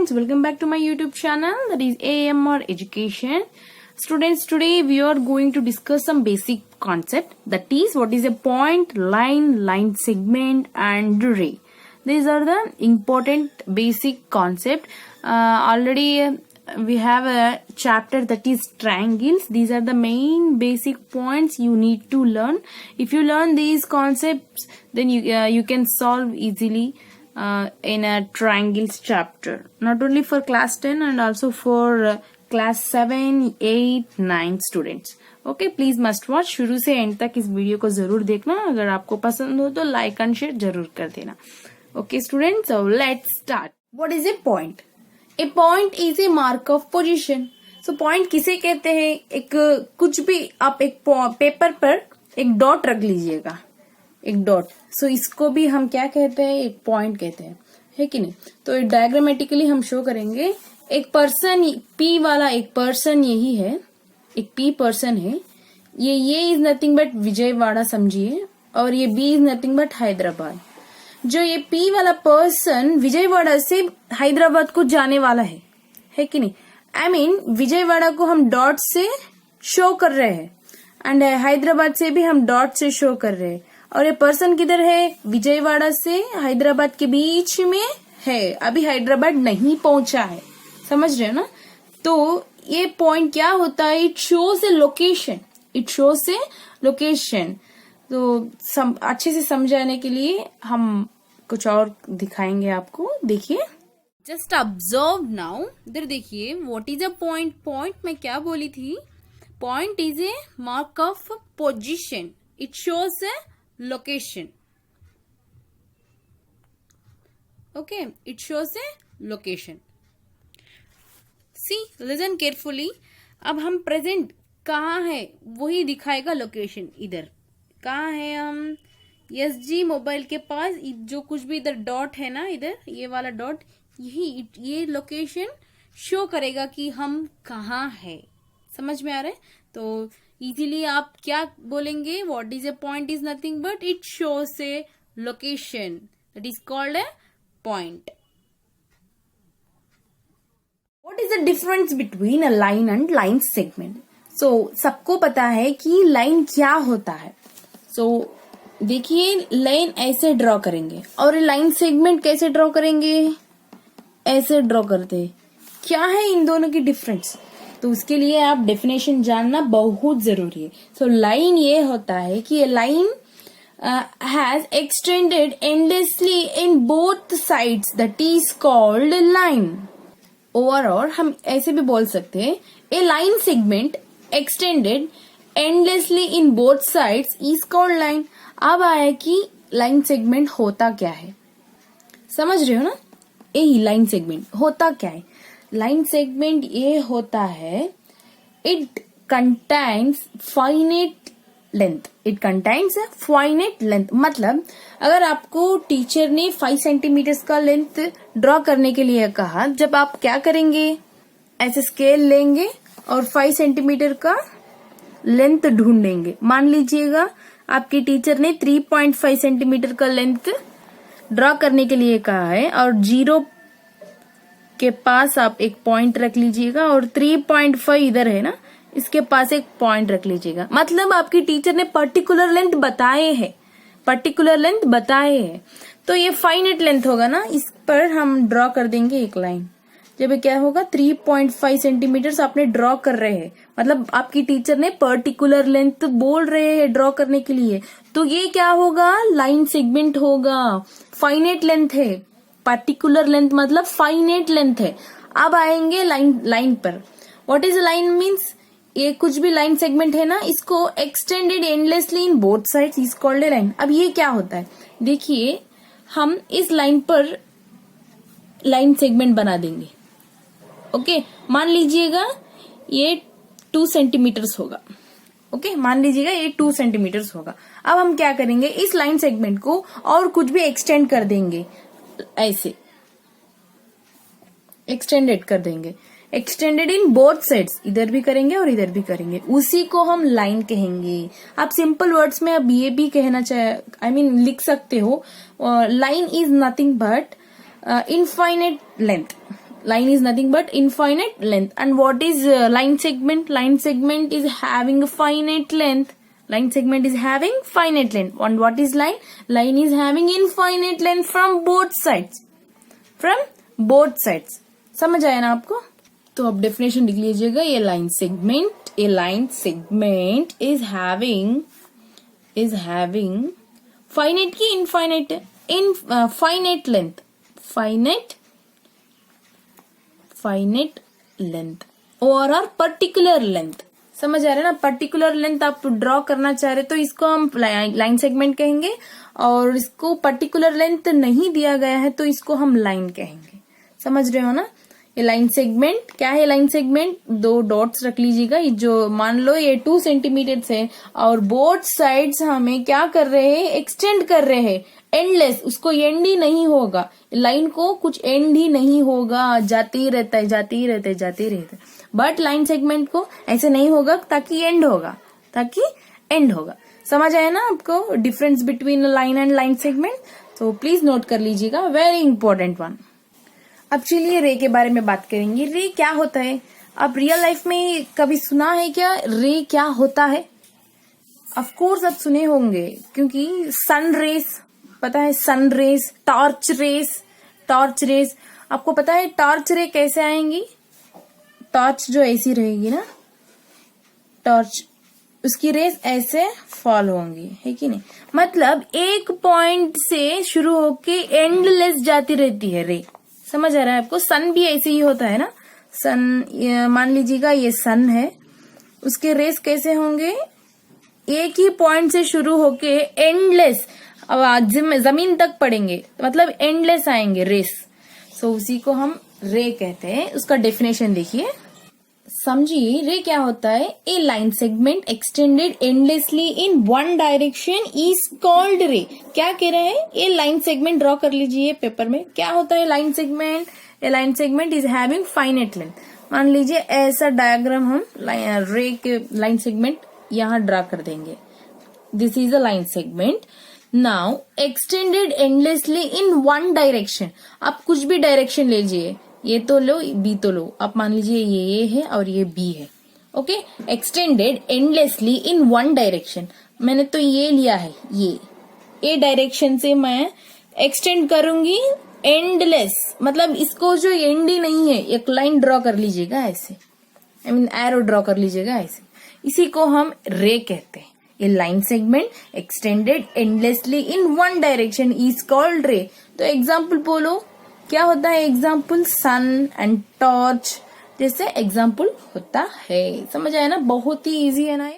students, welcome back to my YouTube channel, that is AMR Education. Students, today we are going to discuss some basic concept, that is what is a point, line segment and ray. These are the important basic concept. Already we have a chapter that is triangles. These are the main basic points you need to learn. If you learn these concepts, then you can solve easily in a triangles chapter, not only for class 10 and also for class 7, 8, 9 students. Okay, please must watch, शुरू से and तक इस video को जरूर देखना. अगर आपको पसंद हो तो लाइक एंड शेयर जरूर कर देना. Okay students, so let's start. What is a point? A point is a mark of position. So point किसे कहते हैं? एक कुछ भी आप एक पेपर पर एक डॉट रख लीजिएगा, एक डॉट. सो इसको भी हम क्या कहते हैं? एक पॉइंट कहते हैं, है कि नहीं? तो डायग्रामेटिकली हम शो करेंगे. एक पर्सन, पी वाला एक पर्सन यही है, एक पी पर्सन है. ये इज नथिंग बट विजयवाड़ा समझिए, और ये B is nothing but Hyderabad. जो ये पी वाला पर्सन विजयवाड़ा से हैदराबाद को जाने वाला है कि नहीं? आई मीन विजयवाड़ा को हम डॉट से शो कर रहे हैं एंड हैदराबाद से भी हम डॉट से शो कर रहे हैं. और ये पर्सन किधर है? विजयवाड़ा से हैदराबाद के बीच में है, अभी हैदराबाद नहीं पहुंचा है. समझ रहे हो ना? तो ये पॉइंट क्या होता है? It shows a location, it shows a location. तो अच्छे से समझाने के लिए हम कुछ और दिखाएंगे आपको. देखिए, जस्ट ऑब्जर्व नाउ. इधर देखिए, what is a point? Point में क्या बोली थी? Point is a mark of position. It shows a location. Okay, it shows a location. See, listen carefully. अब हम प्रेजेंट कहाँ है वही दिखाएगा लोकेशन. इधर कहाँ है हम? एसजी मोबाइल के पास जो कुछ भी इधर डॉट है ना, इधर ये वाला डॉट, ये लोकेशन शो करेगा कि हम कहाँ है. समझ में आ रहा है? तो इजीली आप क्या बोलेंगे? What is a point is nothing but it shows a location, that is called a point. What is the difference between a line and line segment? So सबको पता है कि लाइन क्या होता है. So देखिए, लाइन ऐसे ड्रॉ करेंगे और लाइन सेगमेंट कैसे ड्रॉ करेंगे? ऐसे ड्रॉ करते हैं. क्या है इन दोनों की डिफरेंस? तो उसके लिए आप डेफिनेशन जानना बहुत जरूरी है. सो लाइन ये होता है कि line has extended endlessly in both sides, that is called line. Overall हम ऐसे भी बोल सकते हैं, a line segment extended endlessly in both sides is called line. अब आया कि लाइन सेगमेंट होता क्या है. समझ रहे हो ना? यही लाइन सेगमेंट होता क्या है. लाइन सेगमेंट ये होता है, it contains finite length. It contains finite length. मतलब अगर आपको टीचर ने 5 सेंटीमीटर का लेंथ ड्रॉ करने के लिए कहा, जब आप क्या करेंगे? ऐसे स्केल लेंगे और 5 सेंटीमीटर का लेंथ ढूंढेंगे. मान लीजिएगा आपके टीचर ने 3.5 सेंटीमीटर का लेंथ ड्रॉ करने के लिए कहा है, और 0 के पास आप एक पॉइंट रख लीजिएगा और 3.5 इधर है ना, इसके पास एक पॉइंट रख लीजिएगा. मतलब आपकी टीचर ने पर्टिकुलर लेंथ बताए हैं, पर्टिकुलर लेंथ बताए हैं. तो ये फाइनेट लेंथ होगा ना, इस पर हम ड्रॉ कर देंगे एक लाइन. जब ये क्या होगा? 3.5 सेंटीमीटर आपने ड्रॉ कर रहे हैं, मतलब आपकी टीचर ने पर्टिकुलर लेंथ बोल रहे हैं ड्रॉ करने के लिए. तो ये क्या होगा? लाइन सेगमेंट होगा. फाइनेट लेंथ है, पर्टिकुलर लेंथ मतलब फाइनेट लेंथ है. अब आएंगे लाइन पर. What is line means? ये कुछ भी लाइन सेगमेंट है ना, इसको extended endlessly in both sides is called a line. अब ये क्या होता है? देखिए, हम इस लाइन पर लाइन सेगमेंट बना देंगे. ओके, मान लीजिएगा ये 2 सेंटीमीटर्स होगा. ओके, मान लीजिएगा ये 2 सेंटीमीटर्स होगा. अब हम क्या करेंगे? इस लाइन सेगमेंट को और कुछ भी एक्सटेंड कर देंगे, ऐसे एक्सटेंडेड कर देंगे. एक्सटेंडेड इन बोथ साइड्स, इधर भी करेंगे और इधर भी करेंगे, उसी को हम लाइन कहेंगे. आप सिंपल वर्ड्स में अब ये भी कहना लिख सकते हो, line is nothing but infinite length. line is nothing but infinite length. And what is line segment? Line segment is having a finite length. Line segment is having finite length. And what is line? Line is having infinite length from both sides. From both sides. समझ आया ना आपको? तो अब definition लिख लीजिएगा. ये line segment, a line segment is having finite की infinite finite length. Finite length और पर्टिकुलर लेंथ. समझ आ रहा है ना? पर्टिकुलर लेंथ आप ड्रॉ करना चाह रहे तो इसको हम लाइन सेगमेंट कहेंगे, और इसको पर्टिकुलर लेंथ नहीं दिया गया है तो इसको हम लाइन कहेंगे. समझ रहे हो ना? ये लाइन सेगमेंट क्या है? लाइन सेगमेंट 2 डॉट्स रख लीजिएगा. जो मान लो ये 2 सेंटीमीटर है और बोथ साइड्स हमें क्या कर रहे हैं? एक्सटेंड कर रहे हैं. एंडलेस, उसको एंड ही नहीं होगा. लाइन को कुछ एंड ही नहीं होगा, जाते ही रहता है. बट लाइन सेगमेंट को ऐसे नहीं होगा ताकि एंड होगा. समझ आया ना आपको difference between line and line segment? तो प्लीज नोट कर लीजिएगा, वेरी इंपॉर्टेंट वन. अब चलिए रे के बारे में बात करेंगे. रे क्या होता है? आप रियल लाइफ में कभी सुना है क्या रे क्या होता है? ऑफ कोर्स आप सुने होंगे, क्योंकि सन रेस पता है. सन रेस, टॉर्च रेस आपको पता है. टॉर्च रे कैसे आएंगी? टॉर्च जो ऐसी रहेगी ना, टॉर्च, उसकी रेस ऐसे फॉल होंगी, है कि नहीं? मतलब एक पॉइंट से शुरू होके एंडलेस जाती रहती है रे. समझ आ रहा है आपको? सन भी ऐसे ही होता है ना. सन मान लीजिएगा ये सन है, उसके रेस कैसे होंगे? एक ही पॉइंट से शुरू होके एंडलेस जमीन तक पड़ेंगे, मतलब एंडलेस आएंगे रेस. सो उसी को हम रे कहते हैं. उसका डेफिनेशन देखिए, समझिए. रे क्या होता है? A line segment extended endlessly in one direction is called ray. क्या कह रहे हैं? ए लाइन सेगमेंट ड्रॉ कर लीजिए पेपर में. क्या होता है line segment? A line segment is having finite length. मान लीजिए ऐसा डायग्राम हम रे के लाइन सेगमेंट यहाँ ड्रॉ कर देंगे. This is a line segment. Now extended endlessly in one direction. आप कुछ भी डायरेक्शन लीजिए, ये तो लो, बी तो लो. आप मान लीजिए ये है और ये बी है. Okay, extended endlessly in one direction. मैंने तो ये लिया है, ये डायरेक्शन से मैं एक्सटेंड करूंगी एंडलेस, मतलब इसको जो एंड ही नहीं है. एक लाइन ड्रॉ कर लीजिएगा ऐसे, एरो ड्रॉ कर लीजिएगा ऐसे. इसी को हम रे कहते हैं. A line segment extended endlessly in one direction is called ray. तो एग्जाम्पल बोलो, क्या होता है एग्जाम्पल? सन एंड टॉर्च जैसे एग्जाम्पल होता है. समझ आया ना? बहुत ही इजी है ना ये.